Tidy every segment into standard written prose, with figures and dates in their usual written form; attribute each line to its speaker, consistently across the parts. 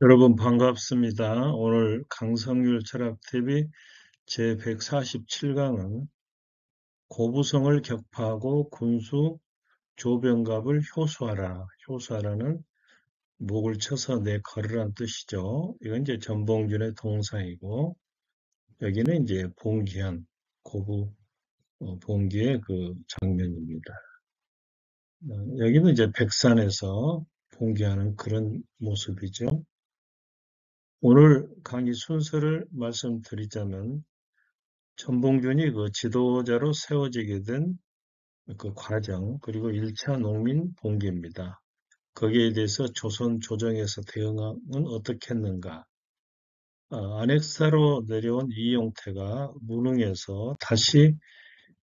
Speaker 1: 여러분 반갑습니다. 오늘 강성률 철학TV 제147강은 고부성을 격파하고 군수 조병갑을 효수하라. 효수하라는 목을 쳐서 내걸으란 뜻이죠. 이건 이제 전봉준의 동사이고, 여기는 이제 봉기한 고부 봉기의 그 장면입니다. 여기는 이제 백산에서 봉기하는 그런 모습이죠. 오늘 강의 순서를 말씀드리자면 전봉준이 그 지도자로 세워지게 된 그 과정, 그리고 1차 농민 봉기입니다. 거기에 대해서 조선 조정에서 대응은 어떻게 했는가? 안핵사로 내려온 이용태가 무능해서 다시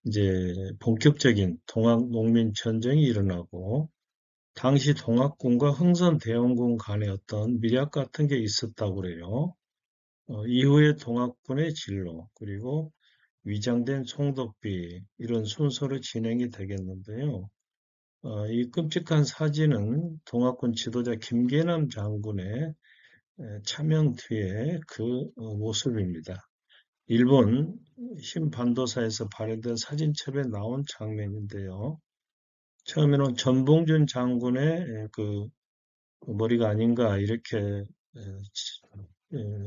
Speaker 1: 이제 본격적인 동학 농민 전쟁이 일어나고, 당시 동학군과 흥선대원군 간에 어떤 밀약 같은 게 있었다고 그래요. 이후에 동학군의 진로, 그리고 위장된 송덕비, 이런 순서로 진행이 되겠는데요. 이 끔찍한 사진은 동학군 지도자 김계남 장군의 차명 뒤에 그 모습입니다. 일본 신반도사에서 발행된 사진첩에 나온 장면인데요. 처음에는 전봉준 장군의 그 머리가 아닌가 이렇게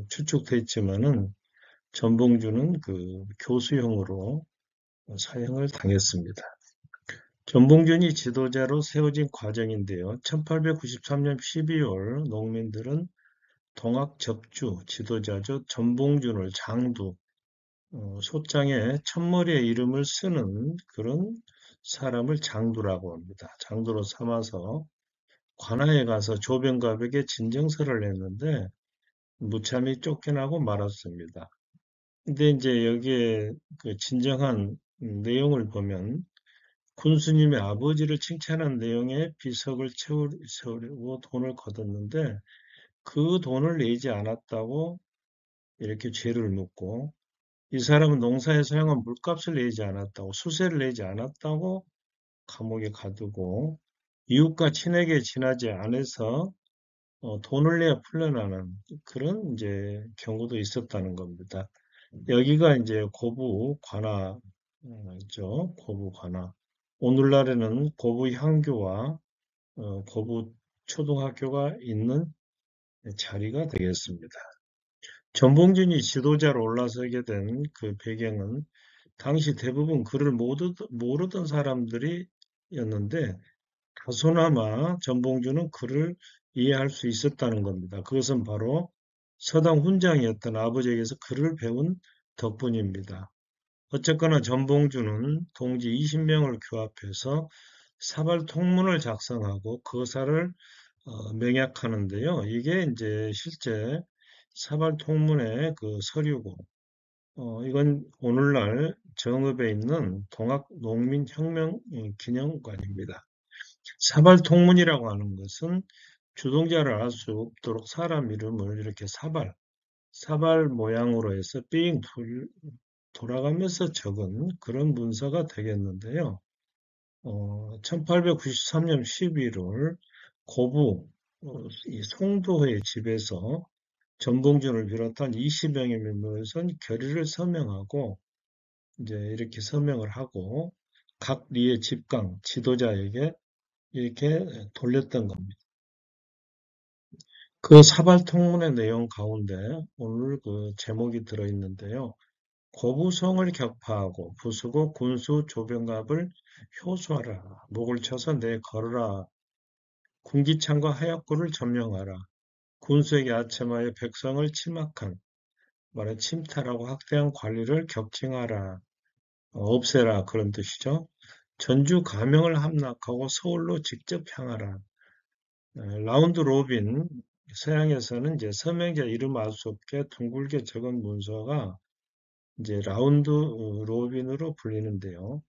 Speaker 1: 추측됐지만은 전봉준은 그 교수형으로 사형을 당했습니다. 전봉준이 지도자로 세워진 과정인데요. 1893년 12월 농민들은 동학 접주 지도자죠. 전봉준을 장두, 소장에 첫머리의 이름을 쓰는 그런 사람을 장두라고 합니다. 장두로 삼아서 관아에 가서 조병갑에게 진정서를 냈는데 무참히 쫓겨나고 말았습니다. 근데 이제 여기에 그 진정한 내용을 보면 군수님의 아버지를 칭찬한 내용의 비석을 채우려고 돈을 거뒀는데 그 돈을 내지 않았다고 이렇게 죄를 묻고, 이 사람은 농사에 사용한 물값을 내지 않았다고, 수세를 내지 않았다고 감옥에 가두고, 이웃과 친하게 지나지 않아서 돈을 내야 풀려나는 그런 이제 경우도 있었다는 겁니다. 여기가 이제 고부 관아죠. 고부 관아. 오늘날에는 고부 향교와 고부 초등학교가 있는 자리가 되겠습니다. 전봉준이 지도자로 올라서게 된 그 배경은 당시 대부분 그를 모르던 사람들이었는데, 다소나마 전봉준은 그를 이해할 수 있었다는 겁니다. 그것은 바로 서당 훈장이었던 아버지에게서 그를 배운 덕분입니다. 어쨌거나 전봉준은 동지 20명을 규합해서 사발 통문을 작성하고 거사를 맹약하는데요. 이게 이제 실제 사발 통문의 그 서류고, 이건 오늘날 정읍에 있는 동학농민혁명 기념관입니다. 사발 통문이라고 하는 것은 주동자를 알 수 없도록 사람 이름을 이렇게 사발 모양으로 해서 삥 돌아가면서 적은 그런 문서가 되겠는데요. 1893년 11월 고부 이 송도의 집에서 전봉준을 비롯한 20명의 인물은 결의를 서명하고, 이제 이렇게 서명을 하고 각 리의 집강 지도자에게 이렇게 돌렸던 겁니다. 그 사발 통문의 내용 가운데 오늘 그 제목이 들어있는데요. 고부성을 격파하고 부수고 군수 조병갑을 효수하라. 목을 쳐서 내걸으라. 군기창과 하약고를 점령하라. 군수에게 아첨하여 백성을 침악한, 말해 침탈하고 학대한 관리를 격징하라. 없애라, 그런 뜻이죠. 전주 가명을 함락하고 서울로 직접 향하라. 라운드 로빈, 서양에서는 이제 서명자 이름 알 수 없게 둥글게 적은 문서가 이제 라운드 로빈으로 불리는데요.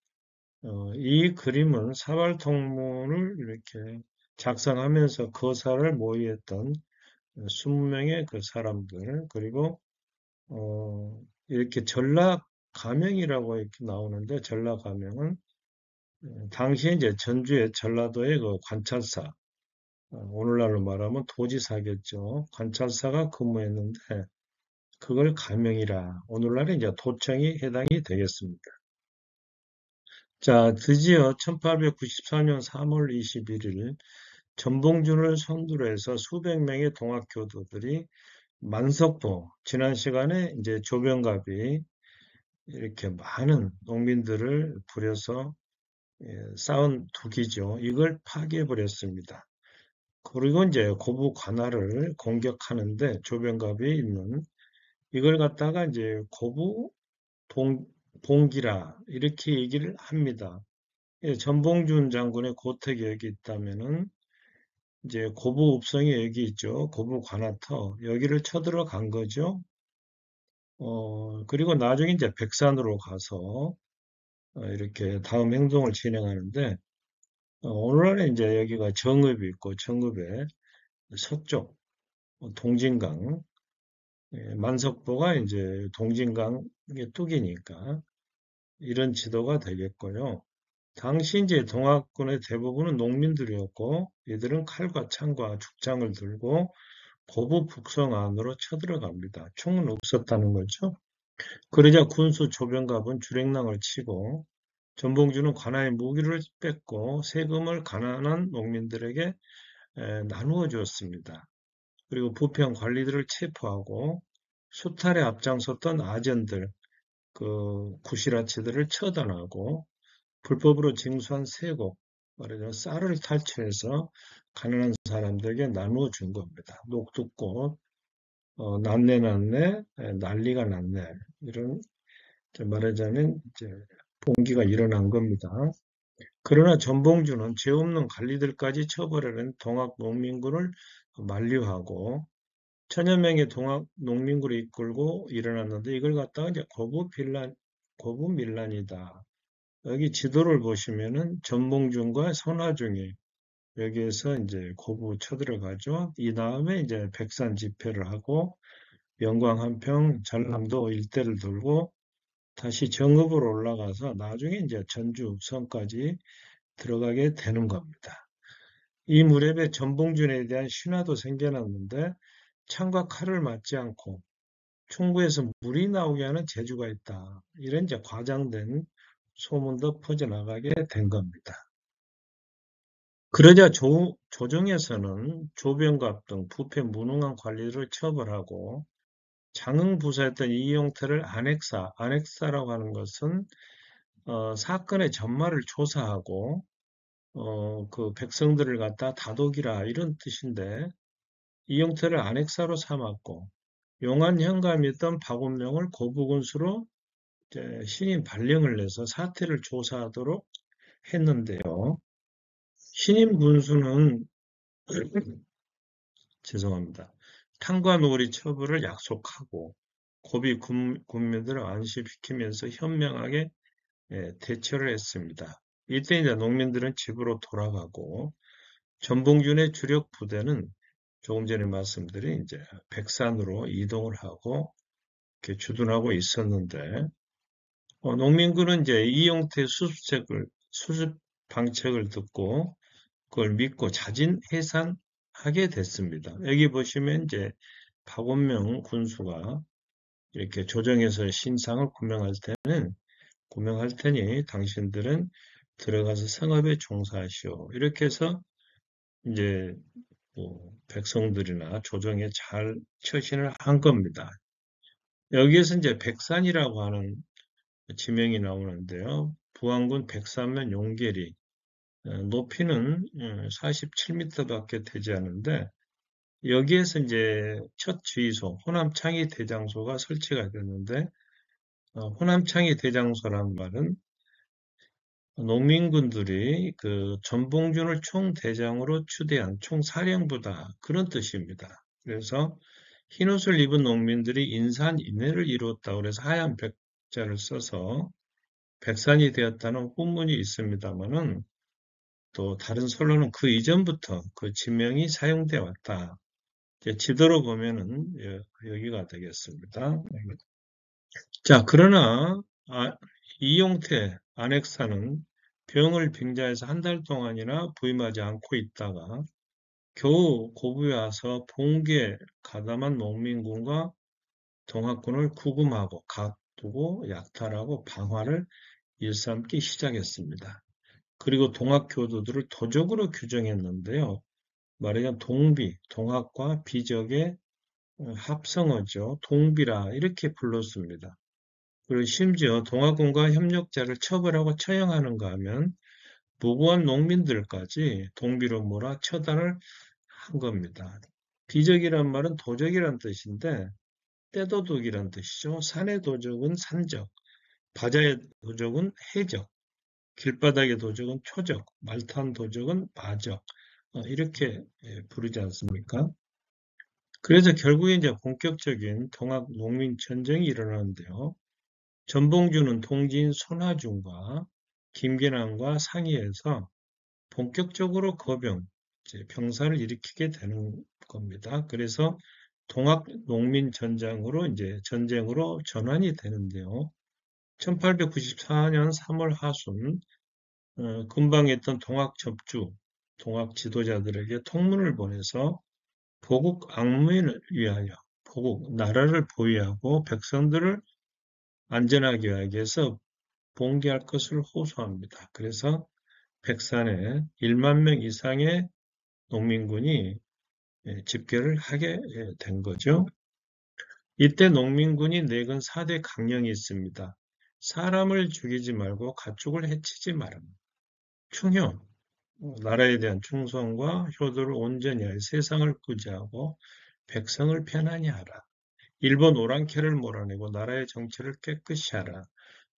Speaker 1: 이 그림은 사발통문을 이렇게 작성하면서 거사를 모의했던 20명의 그 사람들, 그리고 이렇게 전라 가명이라고 이렇게 나오는데, 전라 가명은 당시에 이제 전주의 전라도의 그 관찰사, 오늘날로 말하면 도지사겠죠. 관찰사가 근무했는데 그걸 가명이라 오늘날에 이제 도청이 해당이 되겠습니다. 자, 드디어 1894년 3월 21일 전봉준을 선두로 해서 수백 명의 동학교도들이 만석포, 지난 시간에 이제 조병갑이 이렇게 많은 농민들을 부려서 쌓은 둑이죠. 이걸 파괴해버렸습니다. 그리고 이제 고부 관할을 공격하는데 조병갑이 있는 이걸 갖다가 이제 고부 봉기라 이렇게 얘기를 합니다. 전봉준 장군의 고택이 여기 있다면은 이제 고부 읍성이 여기 있죠. 고부 관아터 여기를 쳐들어간 거죠. 그리고 나중에 이제 백산으로 가서 이렇게 다음 행동을 진행하는데 오늘날에 이제 여기가 정읍이 있고 정읍의 서쪽 동진강 만석보가 이제 동진강의 뚝이니까 이런 지도가 되겠고요. 당시 이제 동학군의 대부분은 농민들이었고 이들은 칼과 창과 죽장을 들고 고부 북성 안으로 쳐들어갑니다. 총은 없었다는 거죠. 그러자 군수 조병갑은 주랭랑을 치고 전봉주는 관아의 무기를 뺏고 세금을 가난한 농민들에게 나누어 주었습니다. 그리고 부평 관리들을 체포하고 수탈에 앞장섰던 아전들, 그 구시라치들을 처단하고 불법으로 징수한 세곡, 말하자면 쌀을 탈취해서 가난한 사람들에게 나누어 준 겁니다. 녹두꽃, 난내 난내, 난리가 났네. 이런 말하자면 이제 봉기가 일어난 겁니다. 그러나 전봉주는 죄 없는 관리들까지 처벌하는 동학 농민군을 만류하고 천여 명의 동학 농민군을 이끌고 일어났는데 이걸 갖다가 이제 고부 밀란이다. 여기 지도를 보시면은 전봉준과 선화중이 여기에서 이제 고부 쳐들어가죠. 이 다음에 이제 백산 집회를 하고 영광 한평 전남도 일대를 돌고 다시 정읍으로 올라가서 나중에 이제 전주 성까지 들어가게 되는 겁니다. 이 무렵에 전봉준에 대한 신화도 생겨났는데 창과 칼을 맞지 않고 총구에서 물이 나오게 하는 재주가 있다. 이런 이제 과장된 소문도 퍼져나가게 된 겁니다. 그러자 조정에서는 조병갑 등 부패 무능한 관리들을 처벌하고 장흥부사였던 이용태를 안핵사라고 하는 것은 사건의 전말을 조사하고 그 백성들을 갖다 다독이라 이런 뜻인데 이용태를 안핵사로 삼았고 용안 현감이었던 박운명을 고부군수로 신임 발령을 내서 사태를 조사하도록 했는데요. 신임 군수는 죄송합니다. 탕과노리 처벌을 약속하고 고비 군민들을 안심시키면서 현명하게 대처를 했습니다. 이때 이제 농민들은 집으로 돌아가고 전봉준의 주력 부대는 조금 전에 말씀드린 이제 백산으로 이동을 하고 이렇게 주둔하고 있었는데 농민군은 이제 이용태 수습 방책을 듣고 그걸 믿고 자진 해산하게 됐습니다. 여기 보시면 이제 박원명 군수가 이렇게 조정에서 신상을 구명할 테니 당신들은 들어가서 성읍에 종사하시오. 이렇게 해서 이제 뭐 백성들이나 조정에 잘 처신을 한 겁니다. 여기에서 이제 백산이라고 하는 지명이 나오는데요. 부안군 백산면 용계리 높이는 47m밖에 되지 않는데 여기에서 이제 첫 주의소 호남창이 대장소가 설치가 됐는데 호남창이 대장소란 말은 농민군들이 그 전봉준을 총대장으로 추대한 총사령부다 그런 뜻입니다. 그래서 흰옷을 입은 농민들이 인산인해를 이루었다고 그래서 하얀 백자를 써서 백산이 되었다는 후문이 있습니다만은 또 다른 설로는 그 이전부터 그 지명이 사용되어 왔다. 지도로 보면은 여기가 되겠습니다. 자, 그러나 이용태 안핵사는 병을 빙자해서 한 달 동안이나 부임하지 않고 있다가 겨우 고부에 와서 봉기에 가담한 농민군과 동학군을 구금하고 가두고 약탈하고 방화를 일삼기 시작했습니다. 그리고 동학교도들을 도적으로 규정했는데요. 말하자면 동비, 동학과 비적의 합성어죠. 동비라 이렇게 불렀습니다. 그리고 심지어 동학군과 협력자를 처벌하고 처형하는가 하면 무고한 농민들까지 동비로 몰아 처단을 한 겁니다. 비적이란 말은 도적이란 뜻인데 떼도둑이란 뜻이죠. 산의 도적은 산적, 바다의 도적은 해적, 길바닥의 도적은 초적, 말탄 도적은 마적 이렇게 부르지 않습니까? 그래서 결국에 이제 본격적인 동학 농민 전쟁이 일어나는데요. 전봉주는 동지인 손하중과 김계남과 상의해서 본격적으로 거병, 병사를 일으키게 되는 겁니다. 그래서 동학 농민 전쟁으로 이제 전쟁으로 전환이 되는데요. 1894년 3월 하순 근방에 있던 동학 접주, 동학 지도자들에게 통문을 보내서 보국 악무를 위하여 보국 나라를 보위하고 백성들을 안전하게 하기 위해서 봉기할 것을 호소합니다. 그래서 백산에 1만 명 이상의 농민군이 집결을 하게 된 거죠. 이때 농민군이 내건 4대 강령이 있습니다. 사람을 죽이지 말고 가축을 해치지 마라. 충효, 나라에 대한 충성과 효도를 온전히 하여 세상을 구제하고 백성을 편안히 하라. 일본 오랑캐를 몰아내고 나라의 정치를 깨끗이 하라.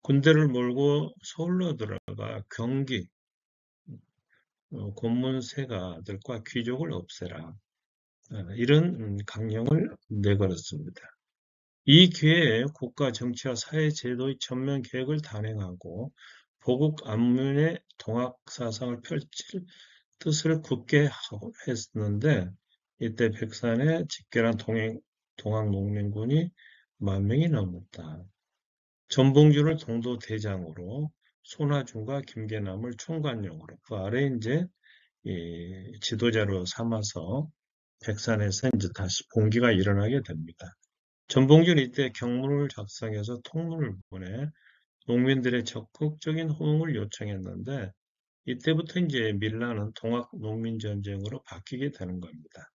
Speaker 1: 군대를 몰고 서울로 들어가 경기, 고문세가들과 귀족을 없애라. 이런 강령을 내걸었습니다. 이 기회에 국가 정치와 사회 제도의 전면 개혁을 단행하고 보국 안문의 동학 사상을 펼칠 뜻을 굳게 했는데 이때 백산에 집결한 동학 농민군이 10,000명이 넘었다. 전봉주를 동도대장으로 손하중과 김계남을 총관용으로 그 아래 이제 지도자로 삼아서 백산에서 이제 다시 봉기가 일어나게 됩니다. 전봉주는 이때 경문을 작성해서 통문을 보내 농민들의 적극적인 호응을 요청했는데 이때부터 이제 밀라는 동학 농민 전쟁으로 바뀌게 되는 겁니다.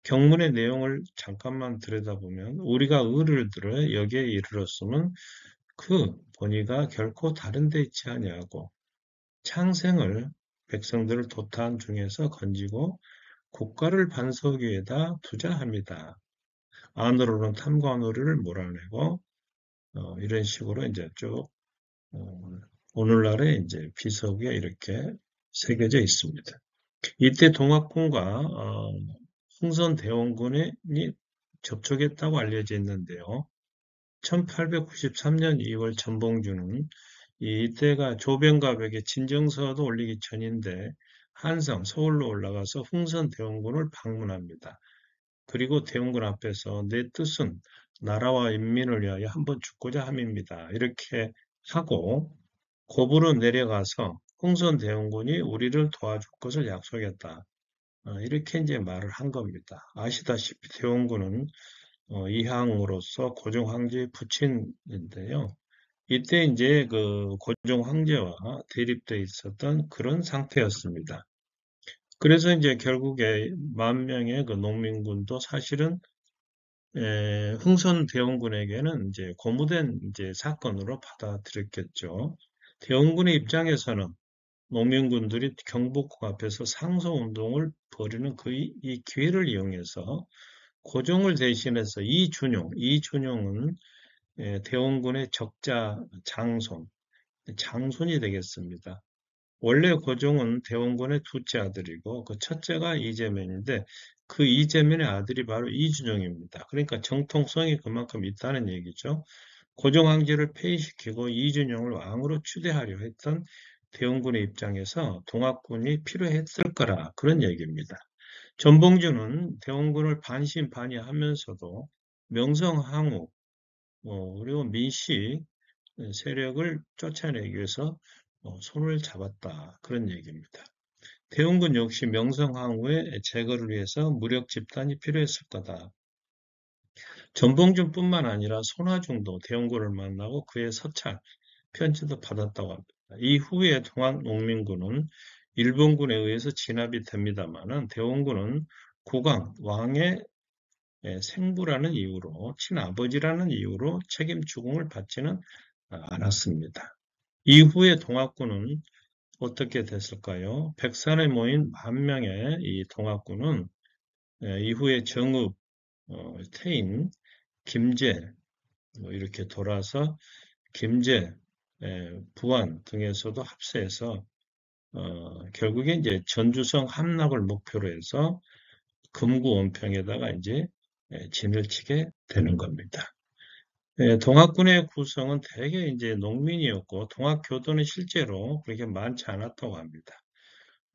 Speaker 1: 경문의 내용을 잠깐만 들여다보면 우리가 의를 들어 여기에 이르렀으면 그 본의가 결코 다른 데 있지 아니하고 창생을 백성들을 도탄 중에서 건지고 국가를 반석 위에다 투자합니다. 안으로는 탐관오리를 몰아내고 이런 식으로 이제 쭉 오늘날의 이제 비석에 이렇게 새겨져 있습니다. 이때 동학군과 흥선대원군이 접촉했다고 알려져 있는데요. 1893년 2월 전봉주는 이때가 조병갑에게 진정서도 올리기 전인데 한성 서울로 올라가서 흥선대원군을 방문합니다. 그리고 대원군 앞에서 내 뜻은 나라와 인민을 위하여 한번 죽고자 함입니다. 이렇게 하고 고부로 내려가서 흥선대원군이 우리를 도와줄 것을 약속했다. 이렇게 이제 말을 한 겁니다. 아시다시피 대원군은 이항으로서 고종 황제의 부친인데요. 이때 이제 그 고종 황제와 대립돼 있었던 그런 상태였습니다. 그래서 이제 결국에 10,000명의 그 농민군도 사실은 흥선 대원군에게는 이제 고무된 이제 사건으로 받아들였겠죠. 대원군의 입장에서는 농민군들이 경복궁 앞에서 상소 운동을 벌이는 이 기회를 이용해서 고종을 대신해서 이준용은 대원군의 적자 장손이 되겠습니다. 원래 고종은 대원군의 둘째 아들이고 그 첫째가 이재명인데 그 이재명의 아들이 바로 이준용입니다. 그러니까 정통성이 그만큼 있다는 얘기죠. 고종 황제를 폐위시키고 이준용을 왕으로 추대하려 했던 대원군의 입장에서 동학군이 필요했을 거라 그런 얘기입니다. 전봉주는 대원군을 반신반의하면서도 명성황후 그리고 민씨 세력을 쫓아내기 위해서 손을 잡았다 그런 얘기입니다. 대원군 역시 명성황후의 제거를 위해서 무력 집단이 필요했을 거다. 전봉준뿐만 아니라 손아중도 대원군을 만나고 그의 서찰, 편지도 받았다고 합니다. 이후에 동학농민군은 일본군에 의해서 진압이 됩니다만은 대원군은 국왕, 왕의 생부라는 이유로, 친아버지라는 이유로 책임 추궁을 받지는 않았습니다. 이후에 동학군은 어떻게 됐을까요? 백산에 모인 10,000명의 이 동학군은 이후에 정읍, 태인, 김제 이렇게 돌아서 김제, 부안 등에서도 합세해서 결국에 이제 전주성 함락을 목표로 해서 금구 원평에다가 이제 진을 치게 되는 겁니다. 동학군의 구성은 대개 이제 농민이었고 동학교도는 실제로 그렇게 많지 않았다고 합니다.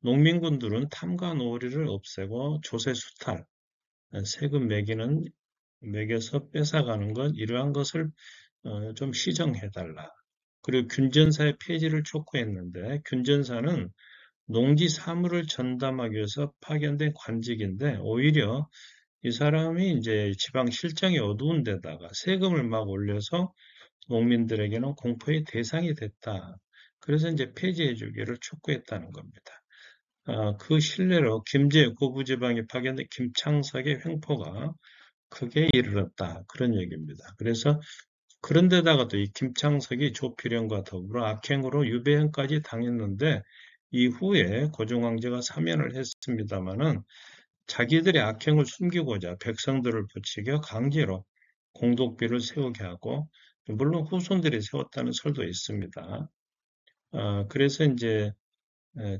Speaker 1: 농민군들은 탐과 노리를 없애고 조세 수탈, 세금 매겨서 뺏어가는 것 이러한 것을 좀 시정해달라. 그리고 균전사의 폐지를 촉구했는데 균전사는 농지 사무를 전담하기 위해서 파견된 관직인데 오히려 이 사람이 이제 지방 실정이 어두운 데다가 세금을 막 올려서 농민들에게는 공포의 대상이 됐다. 그래서 이제 폐지해 주기를 촉구했다는 겁니다. 그 신뢰로 김제 고부지방에 파견된 김창석의 횡포가 크게 이르렀다. 그런 얘기입니다. 그래서 그런데다가 또 이 김창석이 조필영과 더불어 악행으로 유배형까지 당했는데 이후에 고종황제가 사면을 했습니다마는 자기들의 악행을 숨기고자 백성들을 부추겨 강제로 공독비를 세우게 하고 물론 후손들이 세웠다는 설도 있습니다. 그래서 이제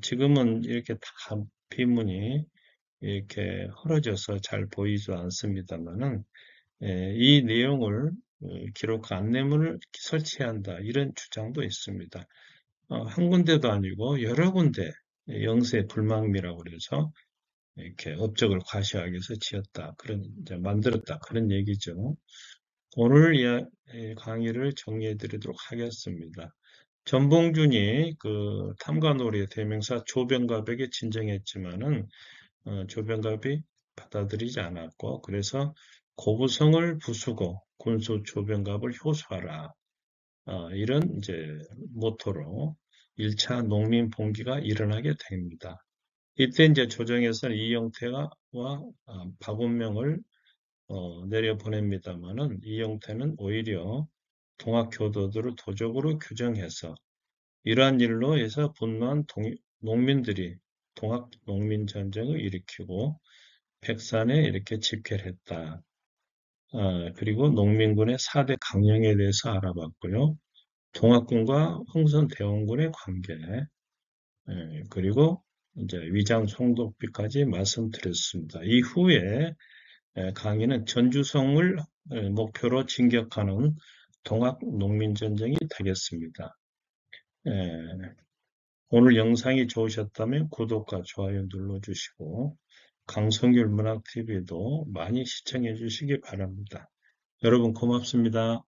Speaker 1: 지금은 이렇게 다 비문이 이렇게 헐어져서 잘 보이지 않습니다만은 이 내용을 기록 안내문을 설치한다 이런 주장도 있습니다. 한 군데도 아니고 여러 군데 영세 불망미라고 그래서 이렇게 업적을 과시하기 위해서 지었다 그런 이제 만들었다 그런 얘기죠. 오늘 강의를 정리해 드리도록 하겠습니다. 전봉준이 그 탐관오리의 대명사 조병갑에게 진정했지만은 조병갑이 받아들이지 않았고 그래서 고부성을 부수고 군수 조병갑을 효수하라 이런 이제 모토로 1차 농민 봉기가 일어나게 됩니다. 이때 이제 조정에서는 이영태와 박운명을 내려보냅니다마는 이영태는 오히려 동학교도들을 도적으로 규정해서 이러한 일로 해서 분노한 농민들이 동학 농민전쟁을 일으키고 백산에 이렇게 집결 했다. 그리고 농민군의 4대 강령에 대해서 알아봤고요. 동학군과 흥선대원군의 관계, 그리고 이제 위장 송독비까지 말씀드렸습니다. 이후에 강의는 전주성을 목표로 진격하는 동학 농민전쟁이 되겠습니다. 오늘 영상이 좋으셨다면 구독과 좋아요 눌러주시고 강성률문학TV도 많이 시청해 주시기 바랍니다. 여러분 고맙습니다.